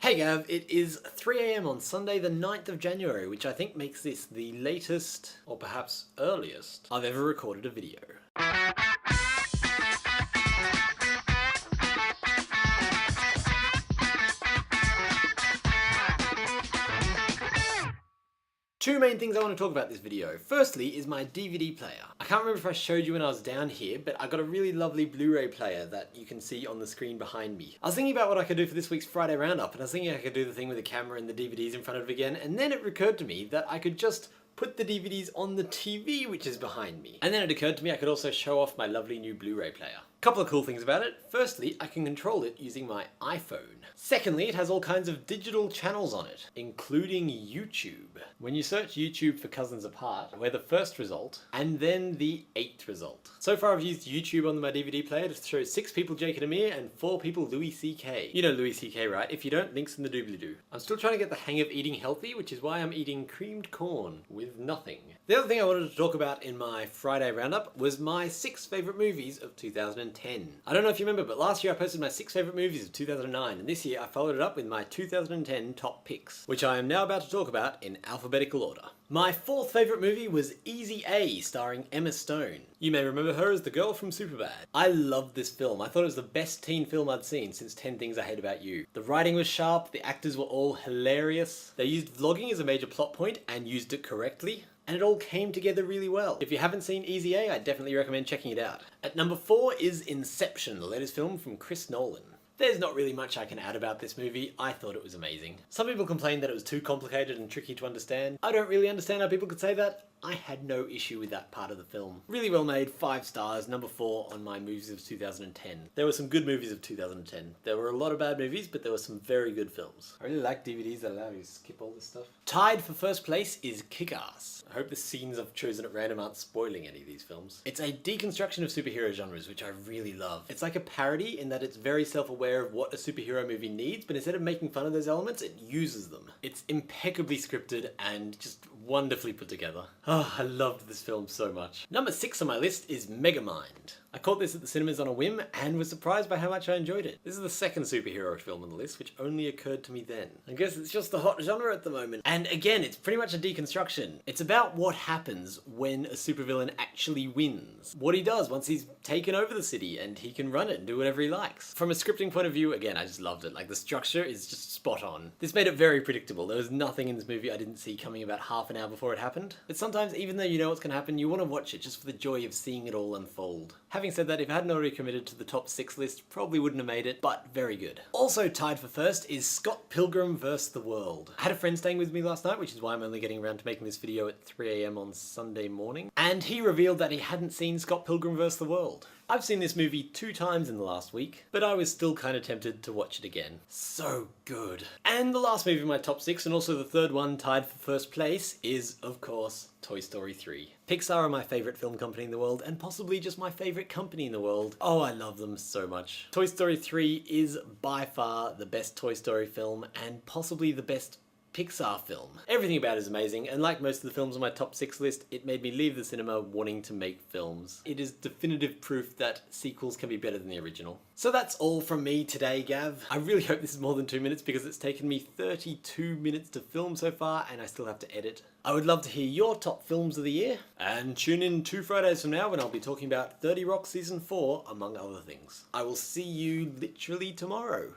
Hey Gav, it is 3 AM on Sunday the 9th of January, which I think makes this the latest, or perhaps earliest, I've ever recorded a video. Two main things I want to talk about this video. Firstly is my DVD player. I can't remember if I showed you when I was down here, but I got a really lovely Blu-ray player that you can see on the screen behind me. I was thinking about what I could do for this week's Friday Roundup, and I was thinking I could do the thing with the camera and the DVDs in front of it again, and then it recurred to me that I could just put the DVDs on the TV which is behind me. And then it occurred to me I could also show off my lovely new Blu-ray player. Couple of cool things about it. Firstly, I can control it using my iPhone. Secondly, it has all kinds of digital channels on it, including YouTube. When you search YouTube for Cousins Apart, we're the first result, and then the 8th result. So far I've used YouTube on my DVD player to show 6 people Jake and Amir and 4 people Louis C.K. You know Louis C.K., right? If you don't, links in the doobly-doo. I'm still trying to get the hang of eating healthy, which is why I'm eating creamed corn with nothing. The other thing I wanted to talk about in my Friday Roundup was my 6 favourite movies of 2010. I don't know if you remember, but last year I posted my 6 favourite movies of 2009, and this year I followed it up with my 2010 top picks, which I am now about to talk about in alphabetical order. My 4th favourite movie was Easy A, starring Emma Stone. You may remember her as the girl from Superbad. I loved this film. I thought it was the best teen film I'd seen since 10 Things I Hate About You. The writing was sharp, the actors were all hilarious. They used vlogging as a major plot point and used it correctly. And it all came together really well. If you haven't seen Easy A, I definitely recommend checking it out. At number 4 is Inception, the latest film from Chris Nolan. There's not really much I can add about this movie. I thought it was amazing. Some people complained that it was too complicated and tricky to understand. I don't really understand how people could say that. I had no issue with that part of the film. Really well made, 5 stars, number 4 on my movies of 2010. There were some good movies of 2010. There were a lot of bad movies, but there were some very good films. I really like DVDs that allow you to skip all this stuff. Tied for first place is Kick-Ass. I hope the scenes I've chosen at random aren't spoiling any of these films. It's a deconstruction of superhero genres, which I really love. It's like a parody in that it's very self-aware of what a superhero movie needs, but instead of making fun of those elements, it uses them. It's impeccably scripted and just wonderfully put together. Oh, I loved this film so much. Number 6 on my list is Megamind. I caught this at the cinemas on a whim and was surprised by how much I enjoyed it. This is the 2nd superhero film on the list, which only occurred to me then. I guess it's just the hot genre at the moment. And again, it's pretty much a deconstruction. It's about what happens when a supervillain actually wins. What he does once he's taken over the city and he can run it and do whatever he likes. From a scripting point of view, again, I just loved it. Like, the structure is just spot on. This made it very predictable. There was nothing in this movie I didn't see coming about half an hour before it happened. But sometimes, even though you know what's going to happen, you want to watch it just for the joy of seeing it all unfold. Having said that, if I hadn't already committed to the top 6 list, probably wouldn't have made it, but very good. Also tied for first is Scott Pilgrim vs. the World. I had a friend staying with me last night, which is why I'm only getting around to making this video at 3 AM on Sunday morning, and he revealed that he hadn't seen Scott Pilgrim vs. the World. I've seen this movie 2 times in the last week, but I was still kind of tempted to watch it again. So good. And the last movie in my top 6, and also the 3rd one tied for first place, is, of course, Toy Story 3. Pixar are my favourite film company in the world, and possibly just my favourite company in the world. Oh, I love them so much. Toy Story 3 is by far the best Toy Story film, and possibly the best Pixar film. Everything about it is amazing, and like most of the films on my top 6 list, it made me leave the cinema wanting to make films. It is definitive proof that sequels can be better than the original. So that's all from me today, Gav. I really hope this is more than 2 minutes because it's taken me 32 minutes to film so far and I still have to edit. I would love to hear your top films of the year, and tune in 2 Fridays from now when I'll be talking about 30 Rock Season 4, among other things. I will see you literally tomorrow.